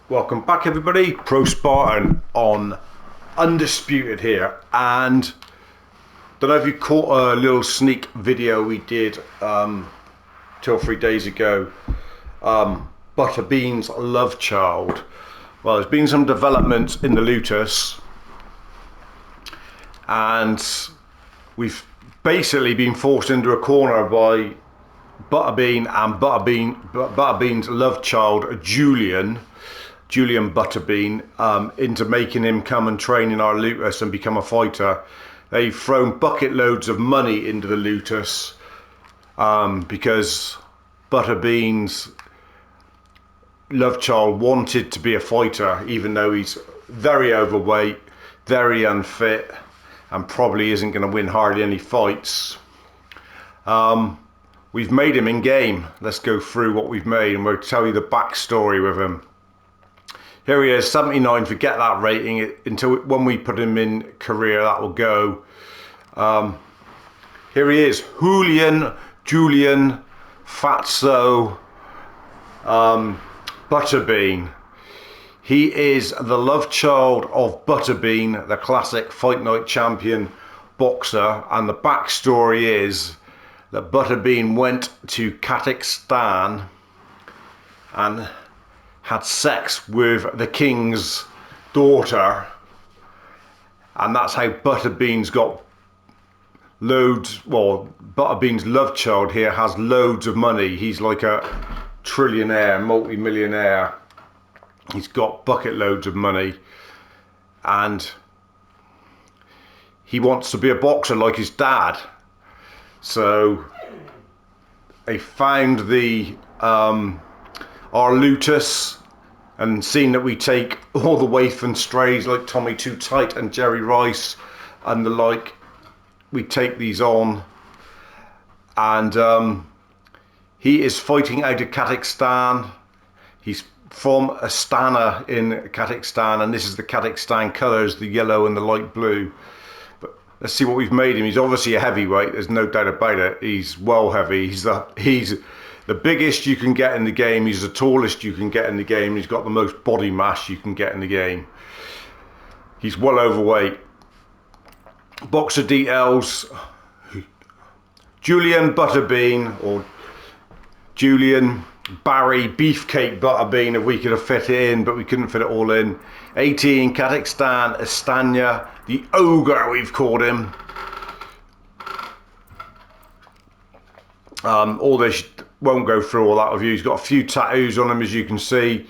Welcome back everybody, Pro Spartan on Undisputed here, and don't know if you caught a little sneak video we did 2 or 3 days ago, Butterbean's love child. Well, there's been some developments in the Lutus and we've basically been forced into a corner by Butterbean and Butterbean's love child Julian Butterbean, into making him come and train in our Lutus and become a fighter. They've thrown bucket loads of money into the Lutus because Butterbean's love child wanted to be a fighter, even though he's very overweight, very unfit, and probably isn't going to win hardly any fights. We've made him in game. Let's go through what we've made and we'll tell you the backstory with him. Here he is, 79. Forget that rating until when we put him in career, that will go. Here he is, Julian Fatso Butterbean. He is the love child of Butterbean, the classic Fight Night champion boxer, and the backstory is that Butterbean went to Kazakhstan and had sex with the king's daughter, and that's how Butterbean's got loads. Well, Butterbean's love child here has loads of money. He's like a trillionaire, multi-millionaire. He's got bucket loads of money and he wants to be a boxer like his dad. So they found the our Lutus and seen that we take all the waif and strays like Tommy Too Tight and Jerry Rice and the like. We take these on, and he is fighting out of Kazakhstan. He's from Astana in Kazakhstan, and this is the Kazakhstan colours, the yellow and the light blue. But let's see what we've made him. He's obviously a heavyweight, there's no doubt about it. He's well heavy. He's the biggest you can get in the game. He's the tallest you can get in the game. He's got the most body mass you can get in the game. He's well overweight. Boxer details: Julian Butterbean, or Julian Barry Beefcake Butterbean, if we could have fit it in, but we couldn't fit it all in. 18, Kazakhstan, Astana, the ogre we've called him. All this won't go through all that with you. He's got a few tattoos on him, as you can see.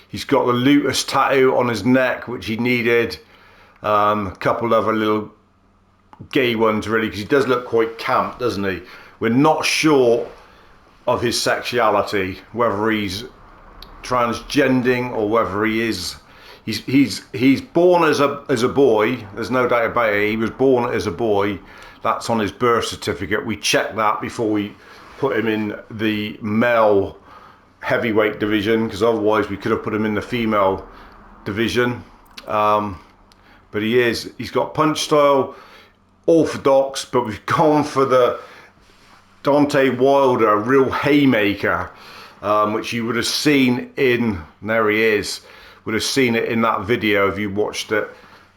He's got the Lutus tattoo on his neck, which he needed. A couple other little gay ones, really, because he does look quite camp, doesn't he? We're not sure of his sexuality, whether he's transgending or whether he is. He's born as a boy. There's no doubt about it. He was born as a boy. That's on his birth certificate. We checked that before we put him in the male heavyweight division, because otherwise we could have put him in the female division. But he's got punch style, orthodox, but we've gone for the Dante Wilder real haymaker, which you would have seen in, there he is, would have seen it in that video if you watched it.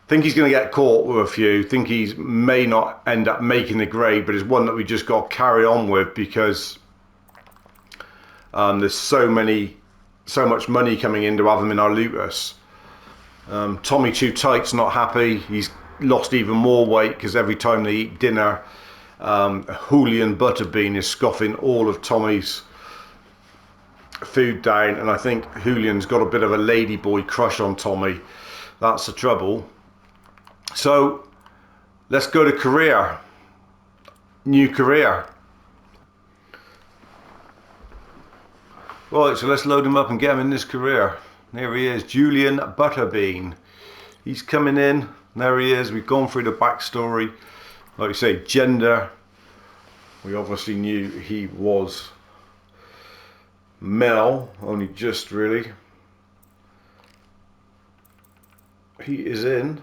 Think he's going to get caught with a few. Think he may not end up making the grade, but it's one that we just got to carry on with because there's so much money coming in to have him in our Lutus. Tommy Too Tight's not happy. He's lost even more weight because every time they eat dinner, Julian Butterbean is scoffing all of Tommy's food down, and I think Julian's got a bit of a ladyboy crush on Tommy. That's the trouble. So let's go to career. New career. Right, so let's load him up and get him in this career. There he is, Julian Butterbean. He's coming in. There he is. We've gone through the backstory. Like I say, gender. We obviously knew he was male, only just really. He is in.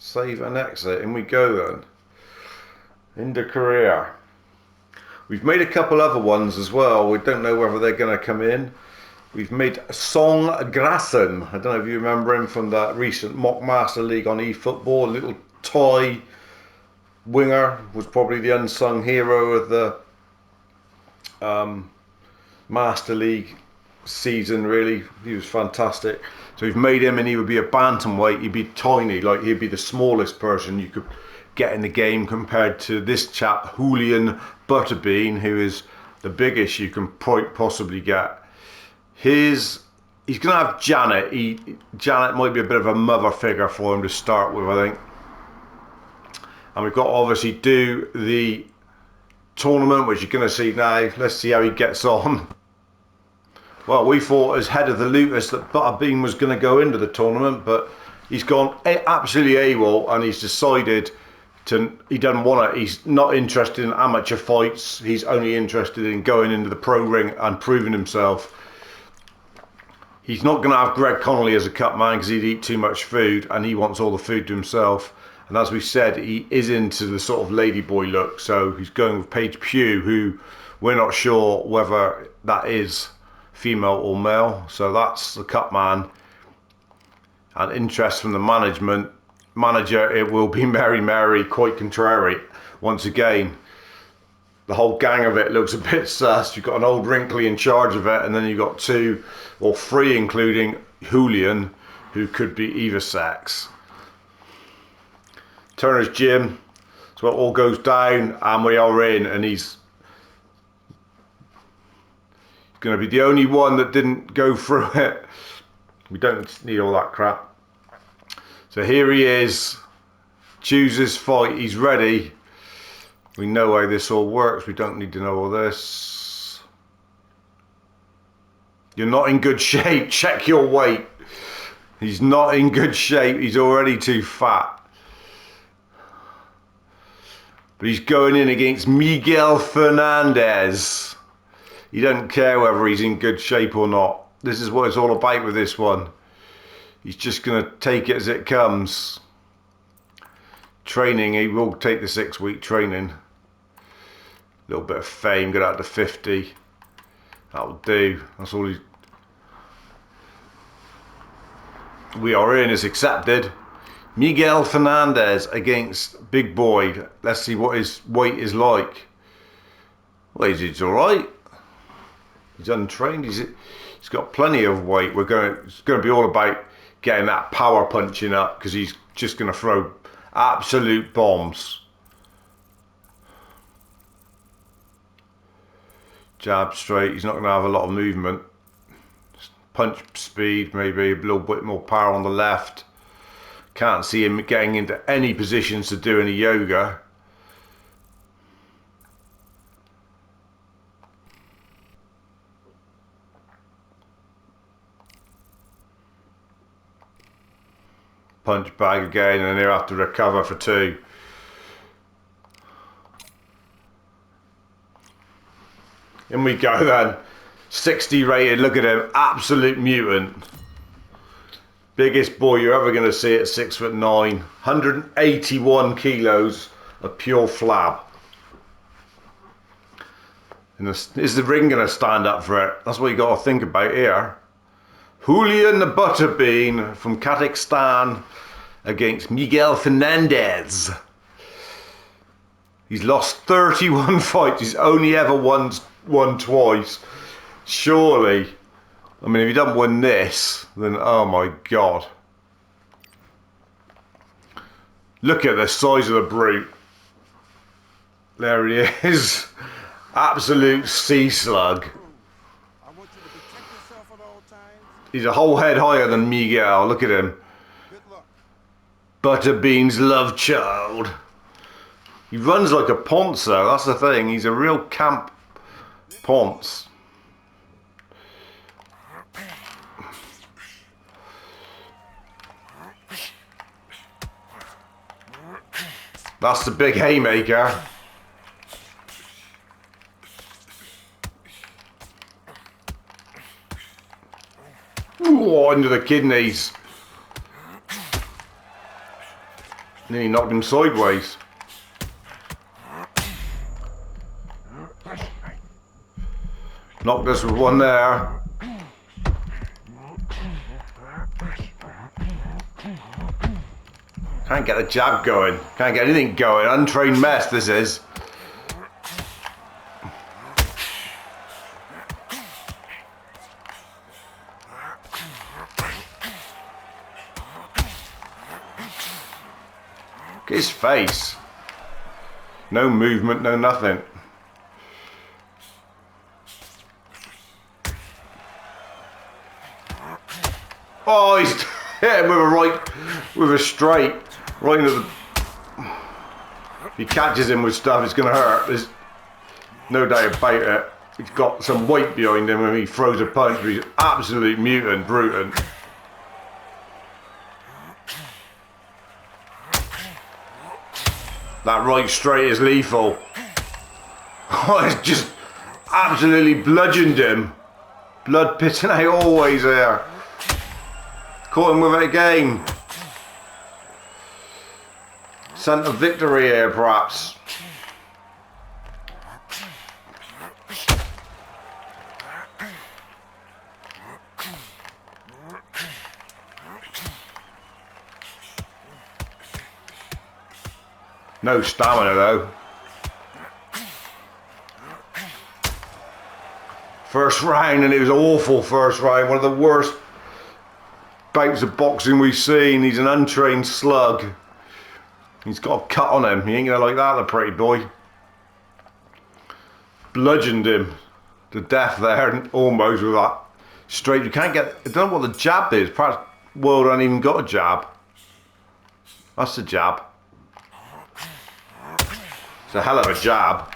Save and exit, and we go then. Into career. We've made a couple other ones as well. We don't know whether they're going to come in. We've made Song Grassen. I don't know if you remember him from that recent Mock Master League on eFootball. A little toy winger, was probably the unsung hero of the Master League season, really. He was fantastic. So we've made him, and he would be a bantamweight. He'd be tiny, like he'd be the smallest person you could get in the game compared to this chap, Julian Butterbean, who is the biggest you can possibly get. He's going to have Janet. Janet might be a bit of a mother figure for him to start with, I think. And we've got to obviously do the tournament, which you're going to see now. Let's see how he gets on. Well, we thought as head of the Lutus that Butterbean was going to go into the tournament, but he's gone absolutely AWOL, and he's decided he doesn't want it. He's not interested in amateur fights. He's only interested in going into the pro ring and proving himself. He's not going to have Greg Connolly as a cut man because he'd eat too much food, and he wants all the food to himself. And as we said, he is into the sort of ladyboy look, so he's going with Paige Pugh, who we're not sure whether that is female or male. So that's the cut man. And interest from the manager, it will be Mary, quite contrary. Once again, the whole gang of it looks a bit sus. You've got an old wrinkly in charge of it, and then you've got 2 or 3, including Julian, who could be either sex. Turner's Gym, so it all goes down, and we are in, and he's going to be the only one that didn't go through it. We don't need all that crap. So here he is, chooses fight, he's ready. We know how this all works, we don't need to know all this. You're not in good shape, check your weight. He's not in good shape, he's already too fat. But he's going in against Miguel Fernandez. He doesn't care whether he's in good shape or not. This is what it's all about with this one. He's just going to take it as it comes. Training, he will take the 6-week training. A little bit of fame, get out to 50. That'll do. That's all we are in, is accepted. Miguel Fernandez against Big Boy. Let's see what his weight is like. Well, he's all right. He's untrained. He's got plenty of weight. It's going to be all about getting that power punching up, because he's just going to throw absolute bombs. Jab straight. He's not going to have a lot of movement. Punch speed, maybe a little bit more power on the left. Can't see him getting into any positions to do any yoga. Punch bag again, and he'll have to recover for 2. In we go then. 60 rated, look at him, absolute mutant. Biggest boy you're ever going to see at 6'9", 181 kilos of pure flab. And is the ring going to stand up for it? That's what you got to think about here. Julian the Butterbean from Kazakhstan against Miguel Fernandez. He's lost 31 fights. He's only ever won twice. Surely, I mean, if he doesn't win this, then oh my God. Look at the size of the brute. There he is. Absolute sea slug. He's a whole head higher than Miguel. Look at him. Butterbean's love child. He runs like a ponce though, that's the thing. He's a real camp ponce. That's the big haymaker. Ooh, into the kidneys. Nearly knocked him sideways. Knocked us with one there. Can't get a jab going. Can't get anything going. Untrained mess this is. Look at his face. No movement, no nothing. Oh, he's hit him with a straight, right into the. If he catches him with stuff, it's going to hurt. There's no doubt about it. He's got some weight behind him and he throws a punch, but he's absolute mutant, brutant. That right straight is lethal. Oh, it's just absolutely bludgeoned him. Blood pitting out always there. Caught him with it again. Scent of victory here, perhaps. No stamina though. First round, and it was awful first round. One of the worst bouts of boxing we've seen. He's an untrained slug. He's got a cut on him. He ain't gonna like that, the pretty boy. Bludgeoned him to death there, almost with that straight. You can't get. I don't know what the jab is. Perhaps World hasn't even got a jab. That's the jab. It's a hell of a jab.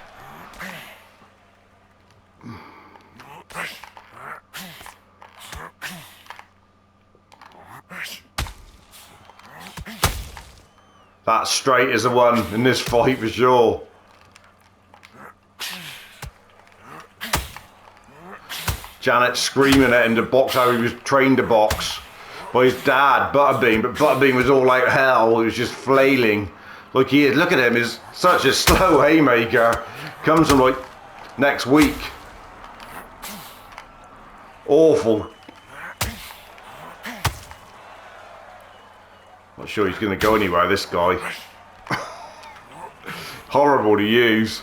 That straight is the one in this fight for sure. Janet screaming at him to box how he was trained to box by his dad, Butterbean, but Butterbean was all like hell. He was just flailing like he is. Look at him, he's such a slow haymaker. Comes from like next week. Awful. Not sure he's going to go anywhere, this guy. Horrible to use.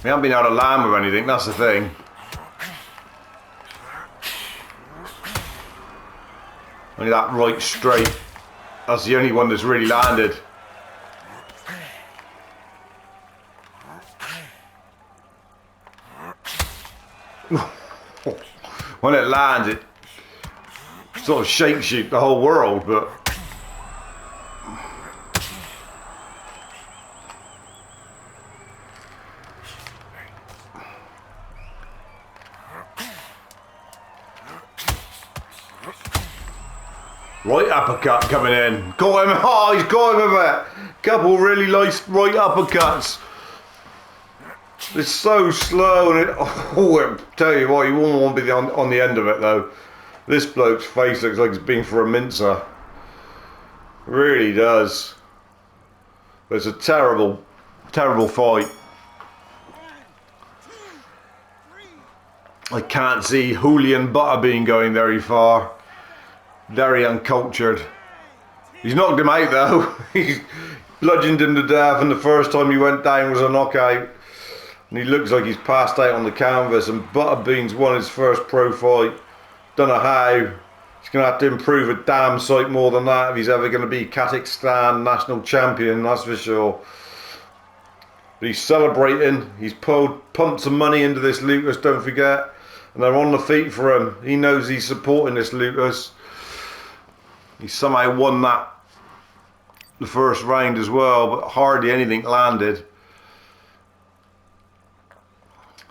We haven't been able to land with anything, that's the thing. Only that right straight. That's the only one that's really landed. When it lands, it sort of shakes you the whole world, but right uppercut coming in. Got him. Oh, he's got him with it. Couple really nice right uppercuts. It's so slow, and I tell you what, you won't want to be on the end of it though. This bloke's face looks like it's been for a mincer. Really does. It's a terrible, terrible fight. I can't see Julian Butterbean going very far. Very uncultured. He's knocked him out though. He's bludgeoned him to death, and the first time he went down was a knockout. And he looks like he's passed out on the canvas, and Butterbean's won his first pro fight. Don't know how. He's going to have to improve a damn sight more than that if he's ever going to be Kazakhstan national champion, that's for sure. But he's celebrating. He's pumped some money into this Lucas, don't forget. And they're on the feet for him. He knows he's supporting this Lucas. He somehow won the first round as well, but hardly anything landed.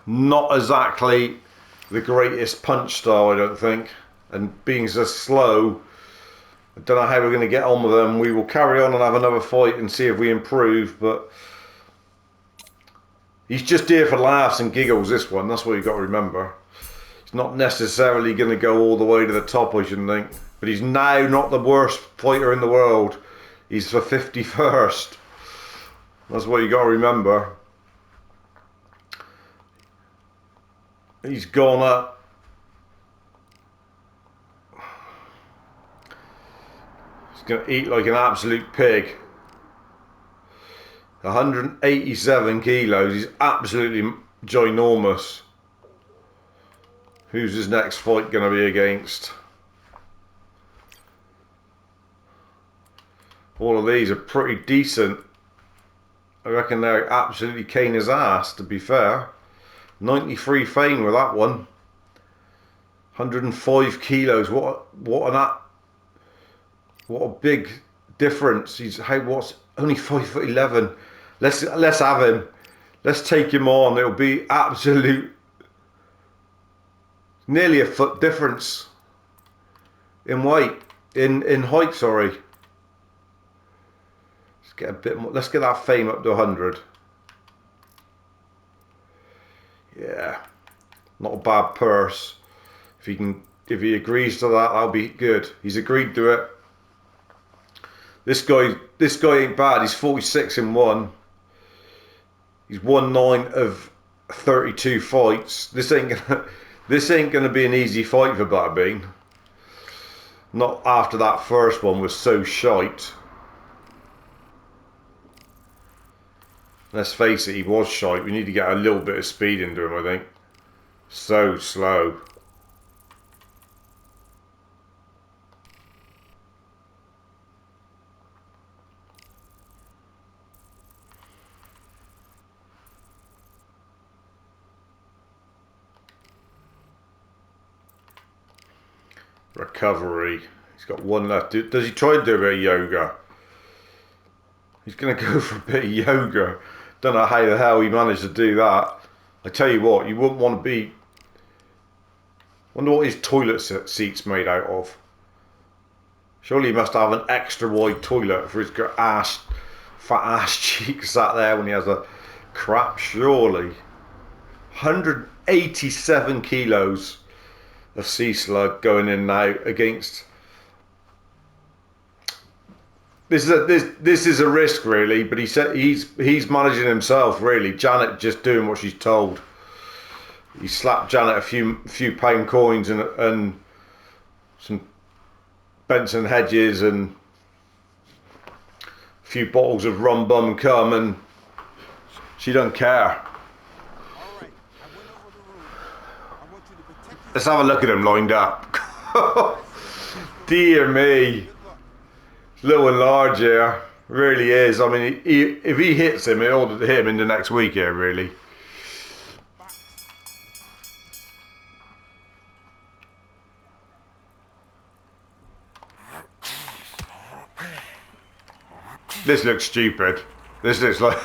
Not exactly the greatest punch style, I don't think. And being so slow, I don't know how we're going to get on with them. We will carry on and have another fight and see if we improve, but he's just here for laughs and giggles, this one. That's what you've got to remember. He's not necessarily going to go all the way to the top, I shouldn't think. But he's now not the worst fighter in the world. He's the 51st. That's what you got to remember. He's gone up. He's going to eat like an absolute pig. 187 kilos. He's absolutely ginormous. Who's his next fight going to be against? All of these are pretty decent. I reckon they're absolutely cane his ass, to be fair. 93 fame with that one. 105 kilos. What a big difference. What's only 5'11". Let's have him. Let's take him on. It'll be absolute. Nearly a foot difference in weight, in height. Sorry. Let's get a bit more. Let's get that fame up to 100. Yeah, not a bad purse. If he agrees to that, that'll be good. He's agreed to it. This guy ain't bad. He's 46-1. He's won 9 of 32 fights. This ain't gonna be an easy fight for Butterbean. Not after that first one was so shite. Let's face it, he was shite. We need to get a little bit of speed into him, I think. So slow. Recovery. He's got one left. Does he try to do a bit of yoga? He's going to go for a bit of yoga. Don't know how the hell he managed to do that. I tell you what, you wouldn't want to be... Wonder what his toilet seat's made out of. Surely he must have an extra wide toilet for his fat ass cheek sat there when he has a crap, surely. 187 kilos of sea slug going in now against... This is a risk, really, but he said he's managing himself, really. Janet just doing what she's told. He slapped Janet a few pound coins and some Benson Hedges and a few bottles of rum bum cum, and she don't care. Let's have a look at him lined up. Dear me. Little and large here, really is. I mean, if he hits him, it ought to hit him in the next week here, really. This looks stupid. This looks like...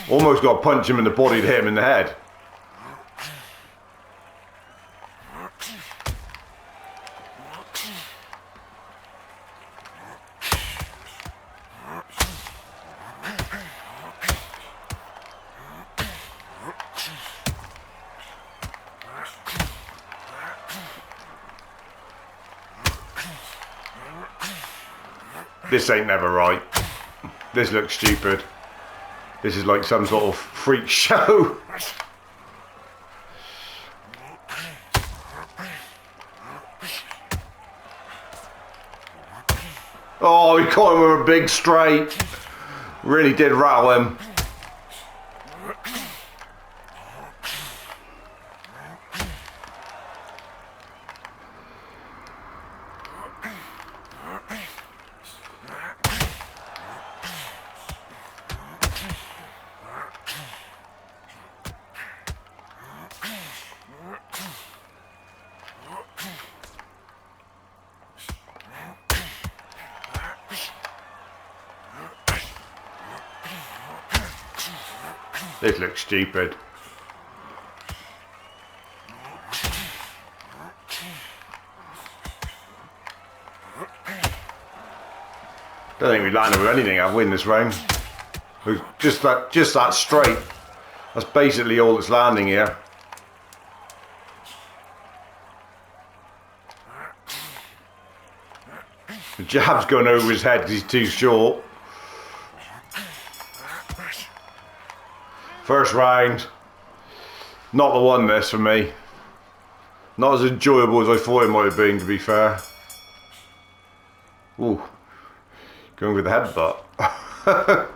Almost got to punch him in the body to hit him in the head. This ain't never right. This looks stupid. This is like some sort of freak show. Oh, he caught him with a big straight. Really did rattle him. This looks stupid. Don't think we landed with anything, have we, in this round? Just that straight. That's basically all that's landing here. The jab's going over his head because he's too short. First round. Not the one this for me. Not as enjoyable as I thought it might have been, to be fair. Ooh. Going with the headbutt.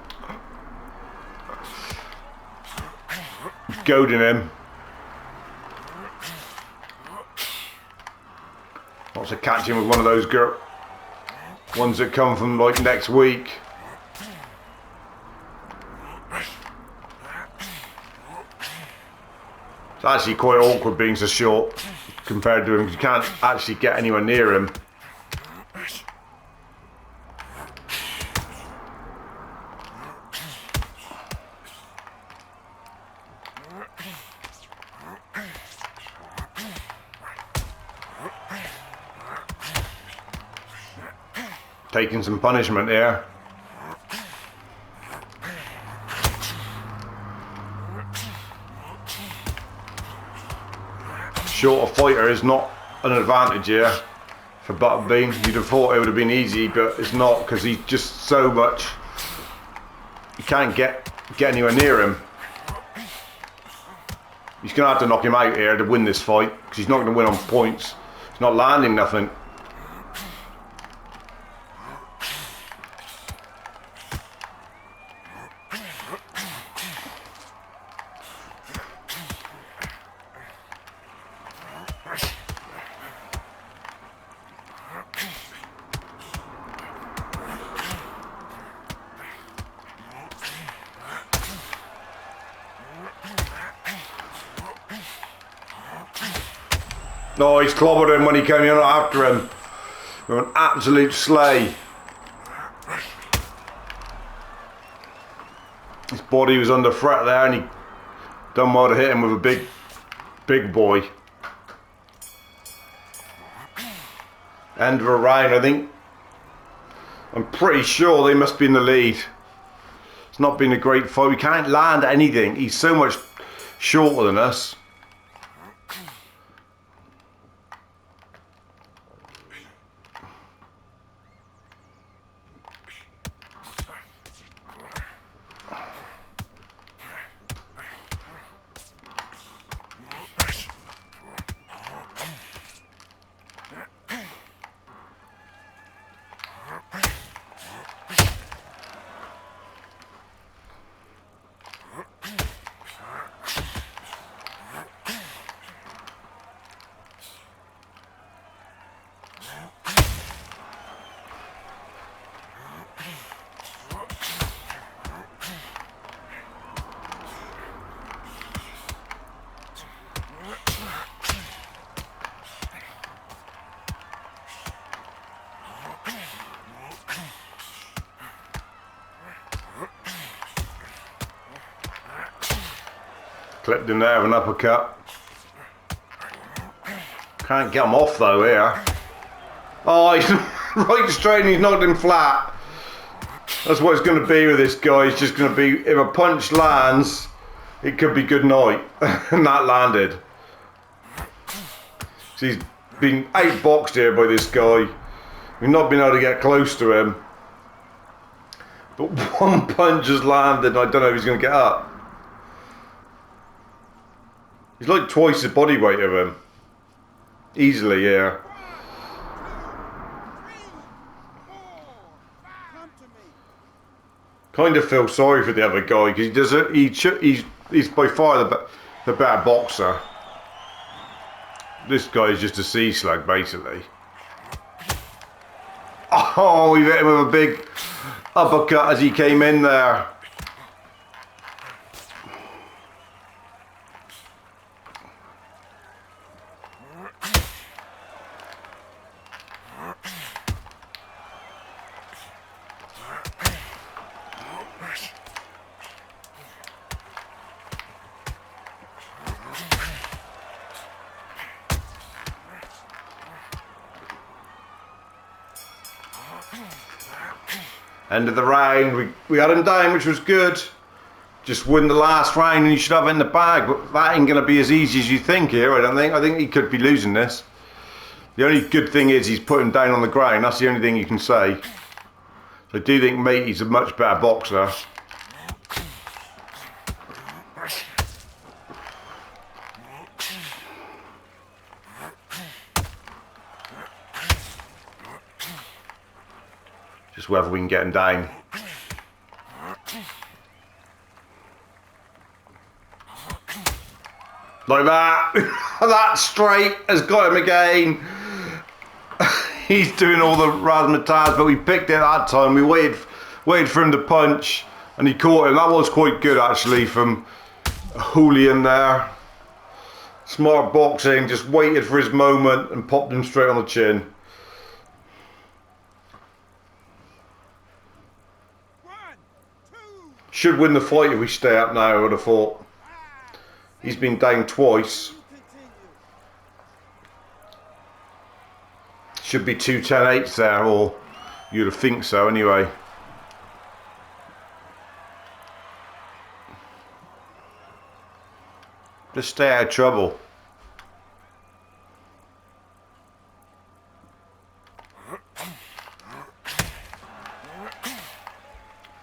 Goading him. Wants to catch him with one of those ones that come from like next week. It's actually quite awkward being so short compared to him, because you can't actually get anywhere near him. Taking some punishment here. Shorter fighter is not an advantage here for Butterbean. You'd have thought it would have been easy, but it's not, because he's just so much. You can't get anywhere near him. He's going to have to knock him out here to win this fight, because he's not going to win on points. He's not landing nothing. No, he's clobbered him when he came in after him. With an absolute sleigh. His body was under threat there, and he done well to hit him with a big boy. End of a round, I think. I'm pretty sure they must be in the lead. It's not been a great fight. We can't land anything. He's so much shorter than us. Clipped him there with an uppercut. Can't get him off though here. Oh, he's right straight and he's knocked him flat. That's what it's going to be with this guy. It's just going to be, if a punch lands, it could be good night. And that landed. So he's been outboxed here by this guy. We've not been able to get close to him. But one punch has landed and I don't know if he's going to get up. He's like twice the body weight of him. Easily, yeah. Kind of feel sorry for the other guy, because he doesn't. He's by far the better boxer. This guy is just a sea slug, basically. Oh, we hit him with a big uppercut as he came in there. End of the round, we had him down, which was good. just win the last round and you should have it in the bag. But that ain't going to be as easy as you think here, I don't think. I think he could be losing this. The only good thing is he's put him down on the ground. That's the only thing you can say. So I do think Matey's a much better boxer. Just whether we can get him down. Like that. That straight has got him again. He's doing all the razzmatazz, but we picked it that time. We waited for him to punch, and he caught him. That was quite good, actually, from Julian there. Smart boxing, just waited for his moment and popped him straight on the chin. Should win the fight if we stay up now, I would have thought. He's been down twice. Should be 2 10-8s there, or you'd have think so anyway. Just stay out of trouble.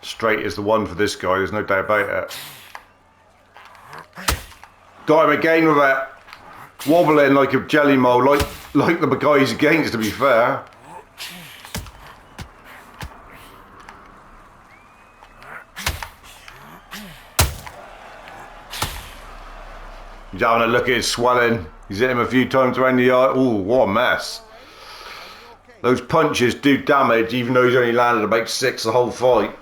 Straight is the one for this guy, there's no doubt about it. Got him again with it. Wobbling like a jelly mold, like the guy he's against, to be fair. He's having a look at his swelling. He's hit him a few times around the eye. Ooh, what a mess. Those punches do damage, even though he's only landed about 6 the whole fight.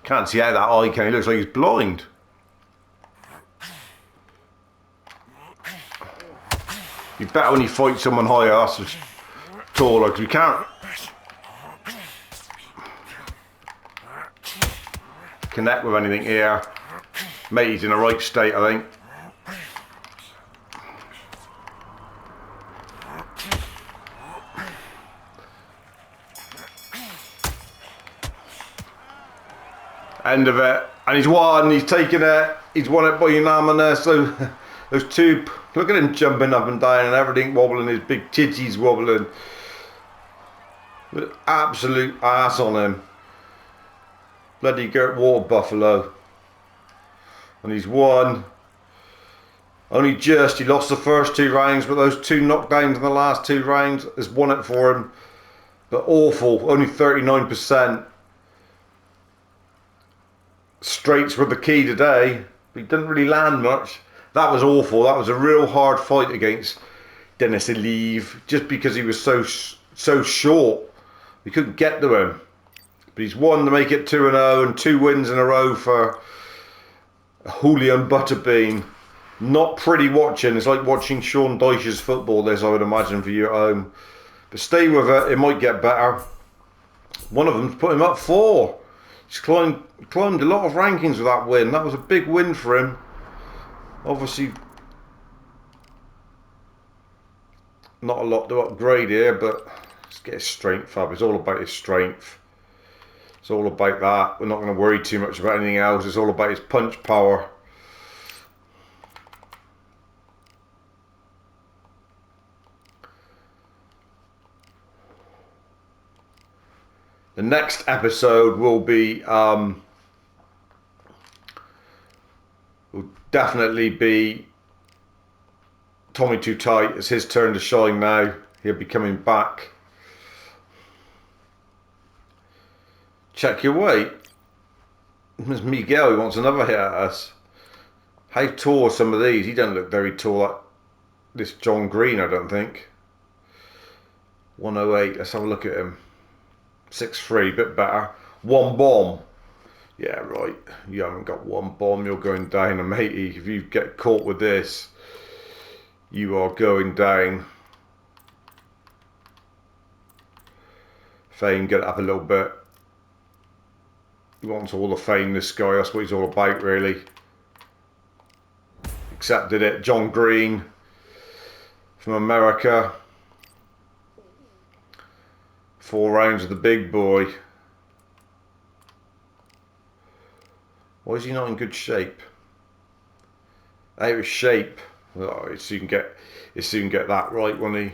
Can't see out that eye can. He looks like he's blind. You better when you fight someone higher, that's taller, because we can't connect with anything here. Matey's in the right state, I think. End of it, and he's won. He's taken it. He's won it by unanimous. So those two, look at him jumping up and down and everything wobbling. His big titties wobbling. With absolute ass on him. Bloody Gert Water Buffalo. And he's won. Only just. He lost the first 2 rounds, but those 2 knockdowns in the last 2 rounds has won it for him. But awful. Only 39%. Straights were the key today, but he didn't really land much. That was awful. That was a real hard fight against Dennis Elive, just because he was so short. We couldn't get to him. But he's won to make it 2-0 and 2 wins in a row for Julian Butterbean. Not pretty watching. It's like watching Sean Dyche's football, this, I would imagine, for you at home. But stay with it. It might get better. One of them's put him up 4. He's climbed a lot of rankings with that win. That was a big win for him. Obviously, not a lot to upgrade here, but let's get his strength up. It's all about his strength. It's all about that. We're not going to worry too much about anything else. It's all about his punch power. The next episode will be, will definitely be Tommy Too Tight. It's his turn to shine now. He'll be coming back. Check your weight. There's Miguel, he wants another hit at us. How tall are some of these? He doesn't look very tall like this John Green, I don't think. 108, let's have a look at him. 6'3", bit better. 1 bomb. Yeah, right. You haven't got 1 bomb, you're going down. And matey, if you get caught with this, you are going down. Fame, get it up a little bit. He wants all the fame, this guy. That's what he's all about, really. Accepted it. John Green from America. 4 rounds of the big boy. Why is he not in good shape? Out of shape. Oh, he'll soon get that right, won't he?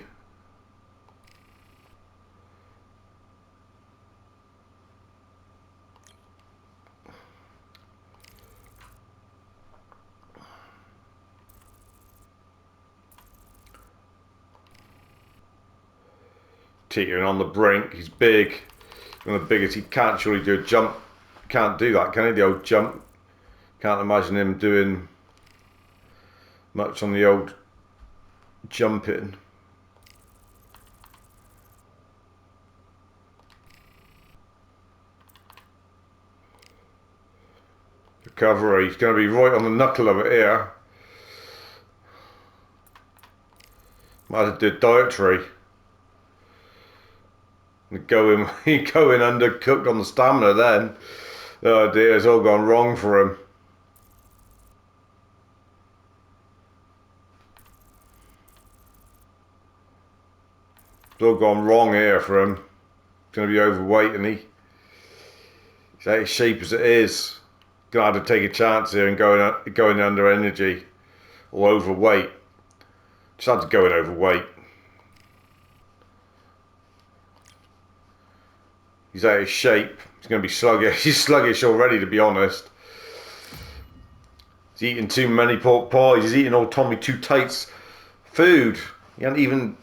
Teetering on the brink. He's big. One of the biggest. He can't surely do a jump. Can't do that, can he? The old jump. Can't imagine him doing much on the old jumping. Recovery. He's going to be right on the knuckle of it here. Might have to do dietary. Going undercooked on the stamina then. Oh dear, it's all gone wrong for him. It's all gone wrong here for him. He's going to be overweight, and he's out of shape as it is. Going to have to take a chance here and going under energy or overweight. Just had to go in overweight. He's out of shape. He's going to be sluggish. He's sluggish already, to be honest. He's eating too many pork pies. He's eating all Tommy Too Tight's food. He ain't even...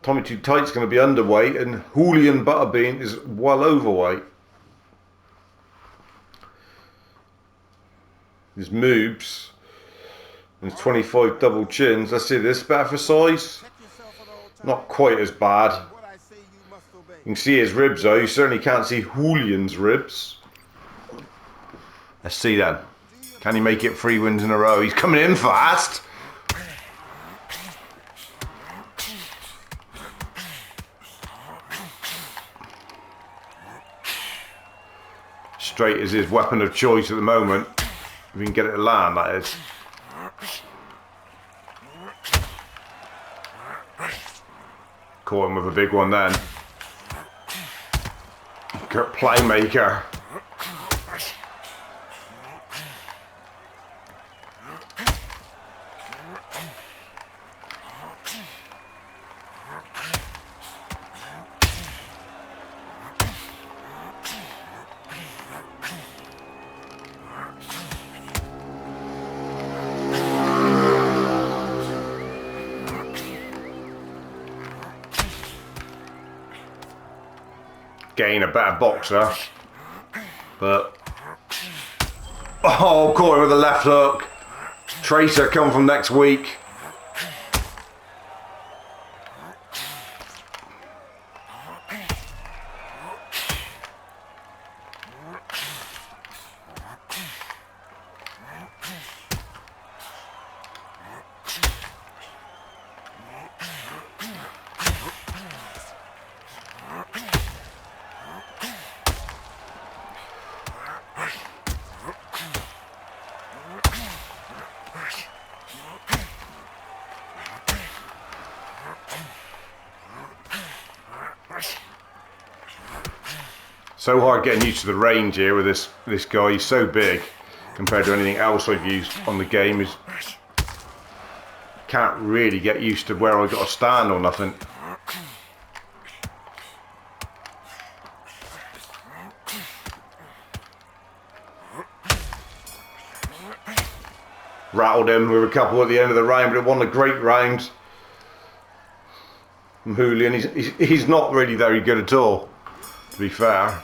Tommy Too Tight's going to be underweight, and Julian Butterbean is well overweight. His moves and his 25 double chins. Let's see this better for size. Not quite as bad. You can see his ribs though. You certainly can't see Julian's ribs. Let's see then. Can he make it 3 wins in a row? He's coming in fast. Straight is his weapon of choice at the moment. If we can get it to land, that is. Caught him with a big one then. Playmaker. Gain a better boxer, but oh, caught him with a left hook. Tracer come from next week. So hard getting used to the range here with this guy. He's so big compared to anything else I've used on the game. Is can't really get used to where I got to stand or nothing. Rattled him with a couple at the end of the round, but it wasn't a great round from Julian. He's not really very good at all, to be fair.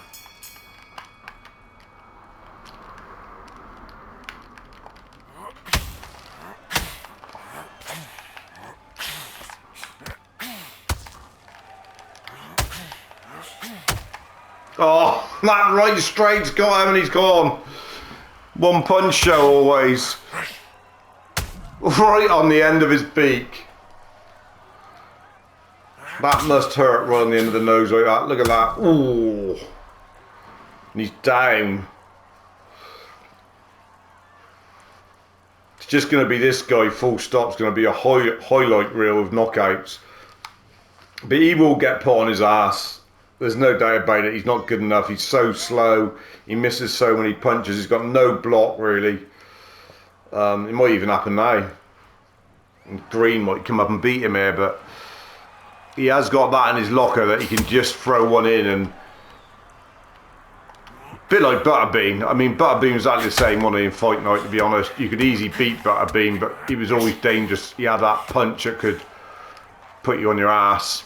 Oh, that right straight's got him and he's gone. One punch show always. Right on the end of his beak. That must hurt right on the end of the nose like that. Look at that. Ooh. And he's down. It's just going to be this guy, full stop. It's going to be a highlight reel of knockouts. But he will get put on his ass. There's no doubt about it. He's not good enough. He's so slow. He misses so many punches. He's got no block, really. It might even happen now. And Green might come up and beat him here, but he has got that in his locker that he can just throw one in. And a bit like Butterbean. I mean, Butterbean was exactly the same on in Fight Night, to be honest. You could easily beat Butterbean, but he was always dangerous. He had that punch that could put you on your ass.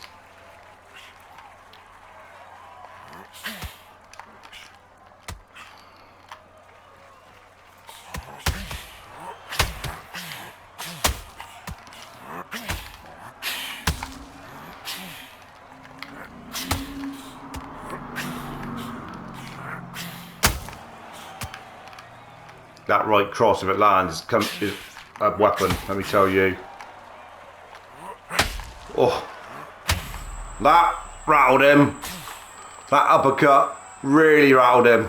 That right cross, if it lands, is a weapon, let me tell you. Oh, that rattled him. That uppercut really rattled him.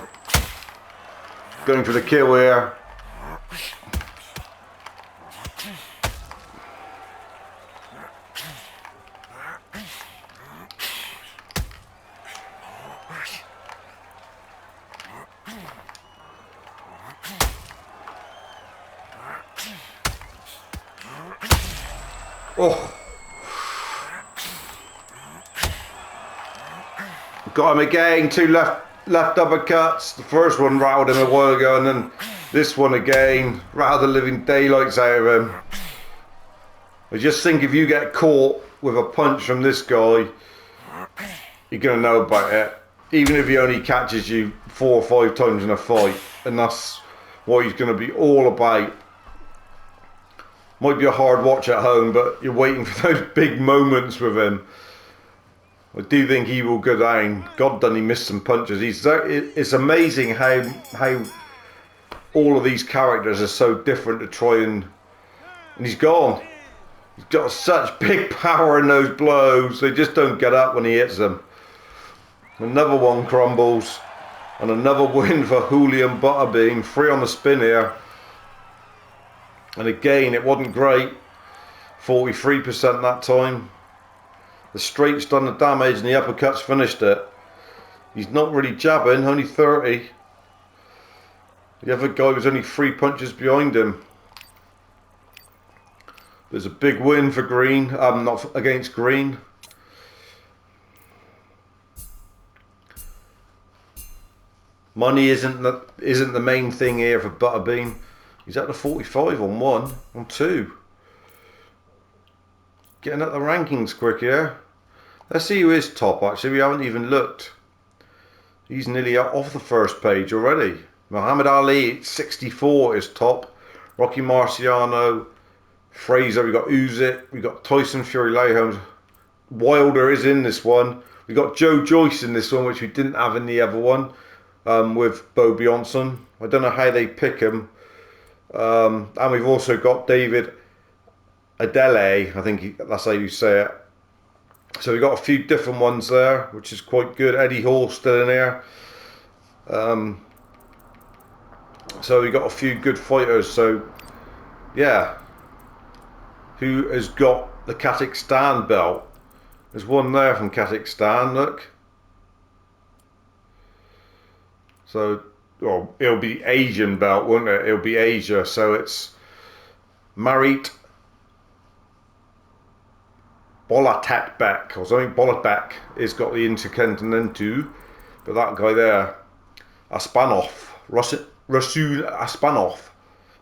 Going for the kill here. Oh, got him again. Two left uppercuts. The first one rattled him a while ago, and then this one again rattled the living daylights out of him. I just think if you get caught with a punch from this guy, you're gonna know about it. Even if he only catches you 4 or 5 times in a fight, and that's what he's gonna be all about. Might be a hard watch at home, but you're waiting for those big moments with him. I do think he will go down. God done he missed some punches. It's amazing how all of these characters are so different to try and he's gone. He's got such big power in those blows. They just don't get up when he hits them. Another one crumbles. And another win for Julian Butterbean. 3 on the spin here. And again, it wasn't great. 43% that time. The straight's done the damage and the uppercuts finished it. He's not really jabbing, only 30. The other guy was only 3 punches behind him. There's a big win for Green, not against Green. Money isn't the main thing here for Butterbean. He's at the 45 on 1, on 2. Getting up the rankings quick here. Let's see who is top actually. We haven't even looked. He's nearly off the first page already. Muhammad Ali, 64 is top. Rocky Marciano, Fraser, we got Usyk, we got Tyson Fury Lawholmes. Wilder is in this one. We got Joe Joyce in this one, which we didn't have in the other one, with Bo Bjornsson. I don't know how they pick him. And we've also got David Adele, I think that's how you say it. So we've got a few different ones there, which is quite good. Eddie Hall still in here. So we got a few good fighters. So yeah, who has got the Kazakhstan belt? There's one there from Kazakhstan, look. So, well, it'll be Asian belt, won't it? It'll be Asia. So it's Marit Bolatatbek or something. Bolatatbek has got the Intercontinental, but that guy there, Aspanov, Rasul Aspanov,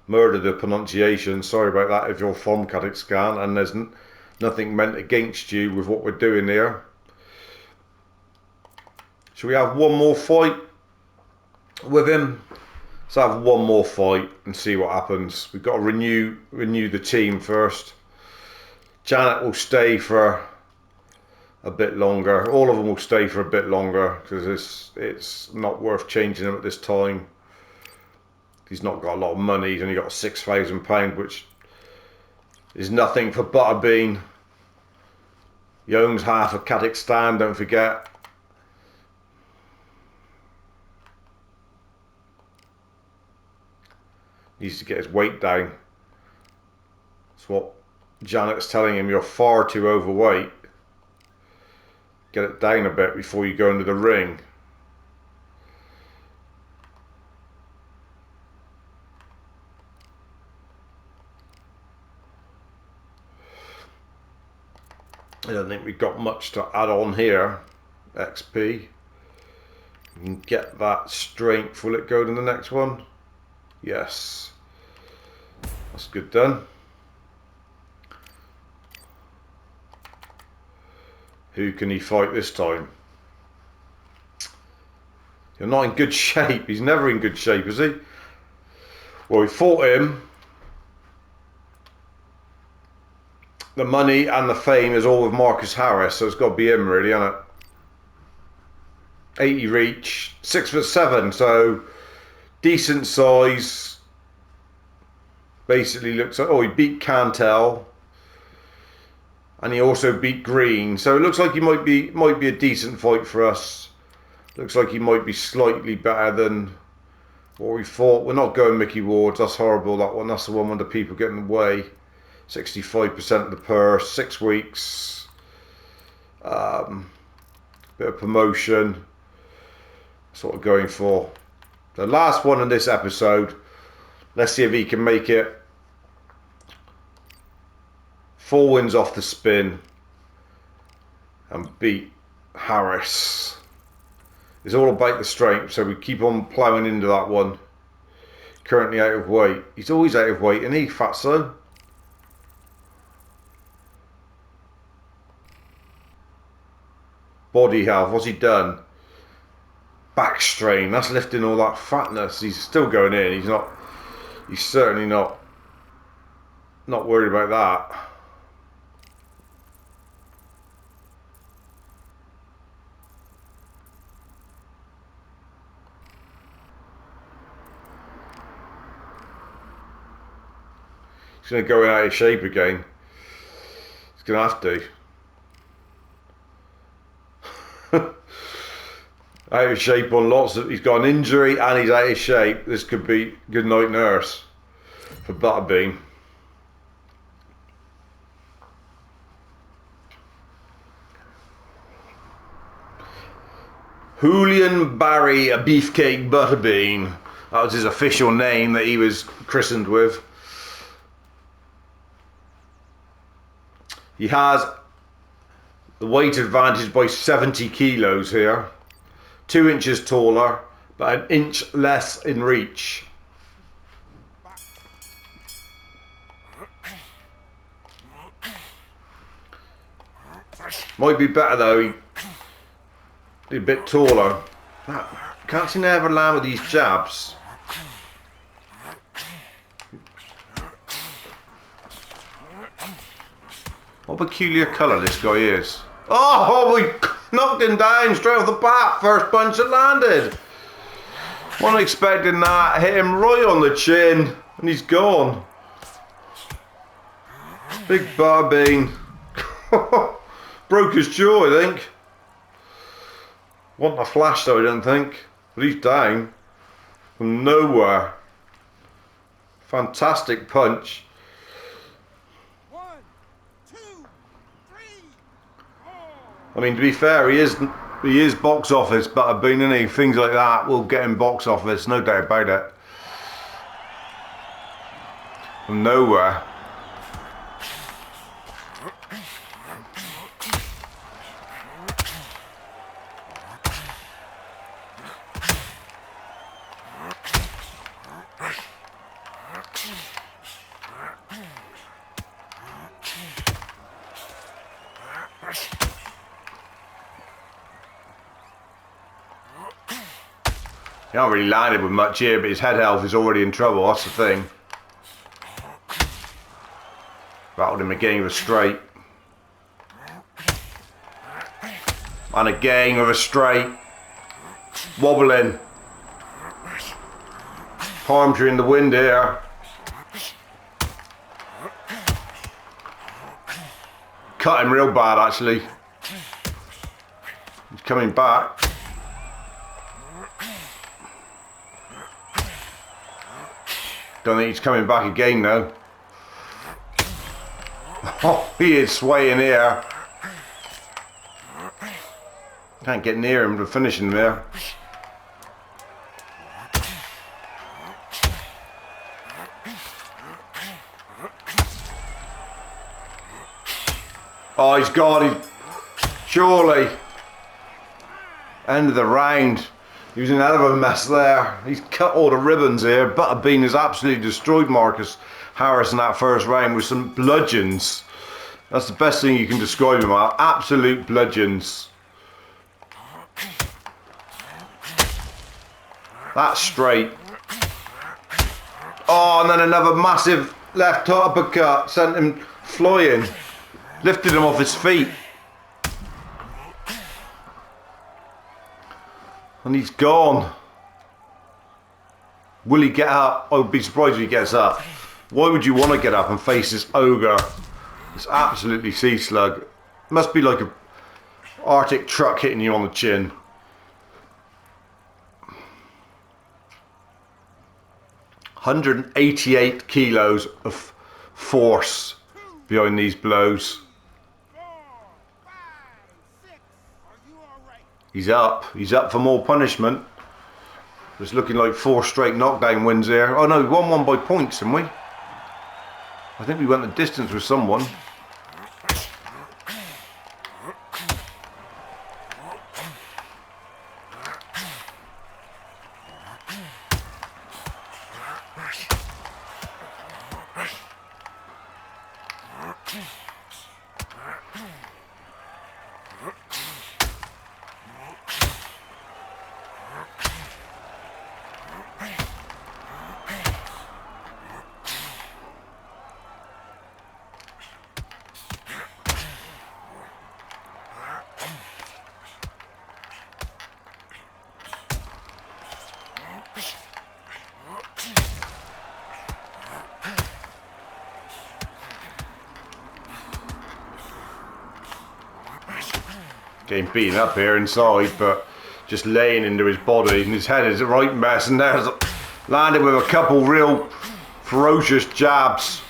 murdered the pronunciation. Sorry about that if you're from Kazakhstan and there's nothing meant against you with what we're doing here. Should we have one more fight with him? Let's have one more fight and see what happens. We've got to renew the team first. Janet will stay for a bit longer. All of them will stay for a bit longer because it's not worth changing them at this time. He's not got a lot of money. He's only got £6,000, which is nothing for Butterbean. He owns half of Kazakhstan, don't forget. Needs to get his weight down. That's what Janet's telling him. You're far too overweight. Get it down a bit before you go into the ring. I don't think we've got much to add on here. XP. You can get that strength. Will it go to the next one? Yes. That's good done. Who can he fight this time? You're not in good shape. He's never in good shape, is he? Well, we fought him. The money and the fame is all with Marcus Harris, so it's got to be him, really, isn't it? 80 reach, 6'7", so decent size. Basically looks like, oh, he beat Cantel, and he also beat Green, so it looks like he might be a decent fight for us. Looks like he might be slightly better than what we thought. We're not going Mickey Ward's. That's horrible. That one. That's the one with the people getting away. 65% of the purse. 6 weeks. Bit of promotion. That's what we're going for. The last one in this episode. Let's see if he can make it. 4 wins off the spin. And beat Harris. It's all about the strength, so we keep on ploughing into that one. Currently out of weight. He's always out of weight, isn't he, Fatso? Body health, what's he done? Back strain, that's lifting all that fatness. He's still going in. He's certainly not worried about that. He's going to go out of shape again. He's going to have to. Out of shape on lots of... He's got an injury and he's out of shape. This could be good night nurse for Butterbean. Julian Barry Beefcake Butterbean. That was his official name that he was christened with. He has the weight advantage by 70 kilos here. 2 inches taller, but an inch less in reach. Might be better though. He's a bit taller. Can't seem to ever land with these jabs. What a peculiar colour this guy is. Oh, we knocked him down straight off the bat. First punch that landed. Wasn't expecting that. Hit him right on the chin and he's gone. Big Butterbean. Broke his jaw, I think. Wasn't a flash though, I don't think. But he's down from nowhere. Fantastic punch. I mean, to be fair, he is box office Butterbean, isn't he? Things like that will get him box office, no doubt about it. From nowhere. He not really landed with much here, but his head health is already in trouble, that's the thing. Rattled him again with a straight. And again with a straight. Wobbling. Palms are in the wind here. Cut him real bad actually. He's coming back. Don't think he's coming back again though. Oh, he is swaying here. Can't get near him to finish him there. Oh, he's gone. Surely. End of the round. He was in a hell of a mess there. He's cut all the ribbons here. Butterbean has absolutely destroyed Marcus Harris in that first round with some bludgeons. That's the best thing you can describe him as. Absolute bludgeons. That's straight. Oh, and then another massive left uppercut sent him flying. Lifted him off his feet. And he's gone. Will he get up? I would be surprised if he gets up. Why would you want to get up and face this ogre? It's absolutely sea slug. Must be like a Arctic truck hitting you on the chin. "188 kilos of force behind these blows. He's up. He's up for more punishment. It's looking like 4 straight knockdown wins here. Oh no, we won one by points, didn't we? I think we went the distance with someone. Getting beaten up here inside, but just laying into his body, and his head is a right mess, and there's landed with a couple real ferocious jabs.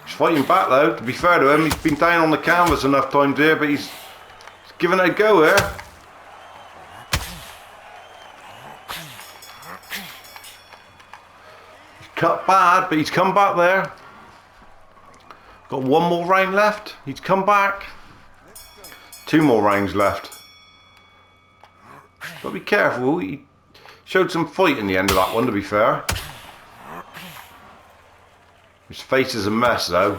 Fighting back though, to be fair to him. He's been down on the canvas enough times here, but he's giving it a go here. He's cut bad, but he's come back there. Got one more round left. He's come back. 2 more rounds left. Got to be careful. He showed some fight in the end of that one, to be fair. His face is a mess though.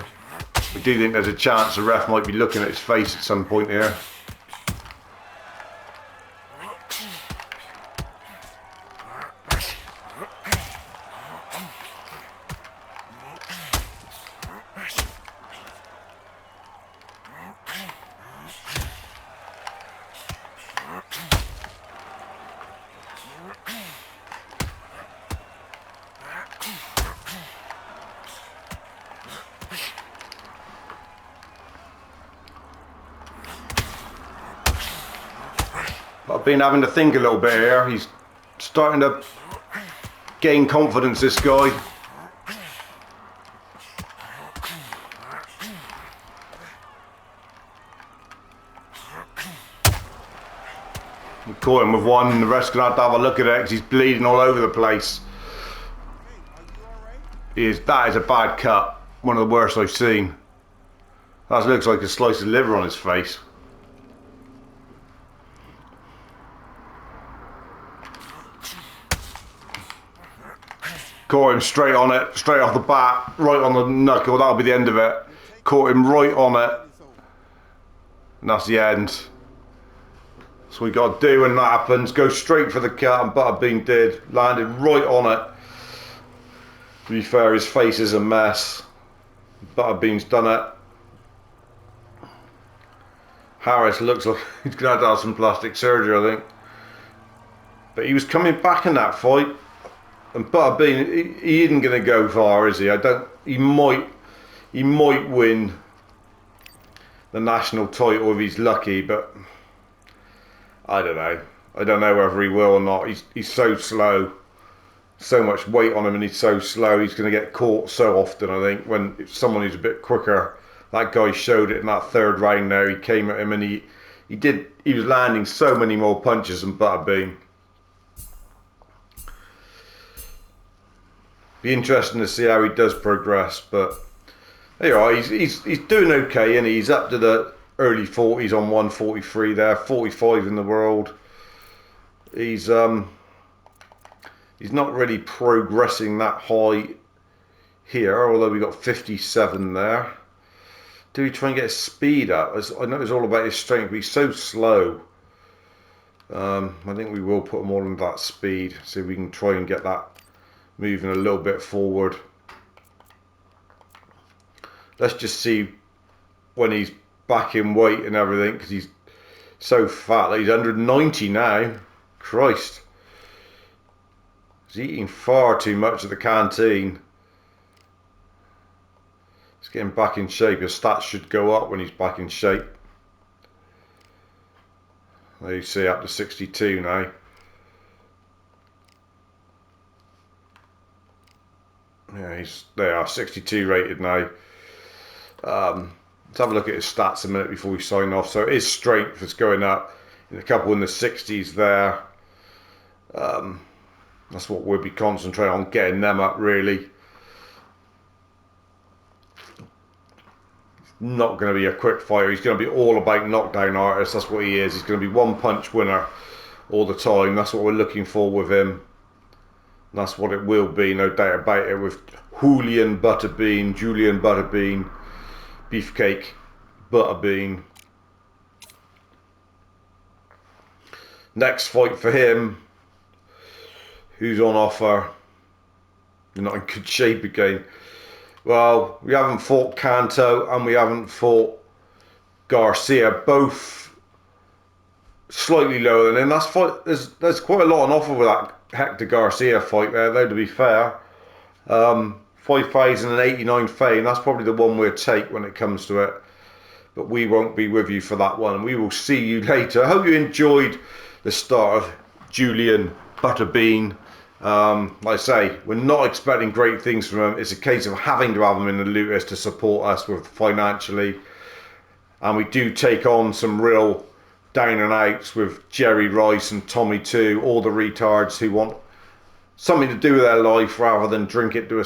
We do think there's a chance the ref might be looking at his face at some point here. I've been having to think a little bit here. He's starting to gain confidence, this guy. We caught him with one, and the rest gonna have to have a look at it because he's bleeding all over the place. That is a bad cut. One of the worst I've seen. That looks like a slice of liver on his face. Caught him straight on it, straight off the bat, right on the knuckle. That'll be the end of it. Caught him right on it. And that's the end. That's what we got to do when that happens. Go straight for the cut, and Butterbean did. Landed right on it. To be fair, his face is a mess. Butterbean's done it. Harris looks like he's going to have to have some plastic surgery, I think. But he was coming back in that fight. And Butterbean, he isn't going to go far, is he? He might win the national title if he's lucky, but I don't know. I don't know whether he will or not. He's so slow. So much weight on him and he's so slow. He's going to get caught so often, I think, when if someone who's a bit quicker. That guy showed it in that third round there. He came at him and he was landing so many more punches than Butterbean. Be interesting to see how he does progress, but there you are. He's doing okay, and he's up to the early 40s on 143 there, 45 in the world. He's not really progressing that high here, although we got 57 there. Do we try and get his speed up? I know it's all about his strength, but he's so slow. I think we will put him all into that speed, see if we can try and get that moving a little bit forward. Let's just see when he's back in weight and everything, because he's so fat. He's 190 now. Christ. He's eating far too much at the canteen. He's getting back in shape. His stats should go up when he's back in shape. There you see, up to 62 now. Yeah, they are 62 rated now. Let's have a look at his stats a minute before we sign off. So his strength is going up, in a couple in the 60s there. That's what we'll be concentrating on, getting them up really. He's not going to be a quick fighter. He's going to be all about knockdown artist. That's what he is. He's going to be one punch winner all the time. That's what we're looking for with him. That's what it will be, no doubt about it, with Julian Butterbean, Beefcake Butterbean. Next fight for him, who's on offer? You're not in good shape again. Well, we haven't fought Canto and we haven't fought Garcia, both slightly lower than him. That's fight. There's quite a lot on offer with that Hector Garcia fight there, though, to be fair. 5,089 fame, that's probably the one we'll take when it comes to it. But we won't be with you for that one. We will see you later. I hope you enjoyed the start of Julian Butterbean. Like I say, we're not expecting great things from him. It's a case of having to have him in the loot list to support us with financially. And we do take on some real down and outs with Jerry Rice and Tommy too, all the retards who want something to do with their life rather than drink it to a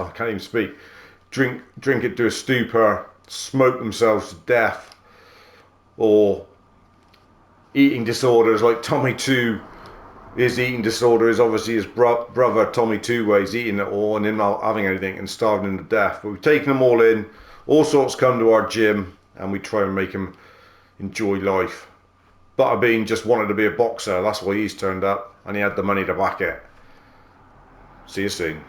I can't even speak. Drink it to a stupor, smoke themselves to death, or eating disorders like Tommy 2. His eating disorder is obviously his brother Tommy Two Ways eating it all and him not having anything and starving him to death. But we've taken them all in. All sorts come to our gym and we try and make him enjoy life. Butterbean just wanted to be a boxer. That's why he's turned up and he had the money to back it. See you soon.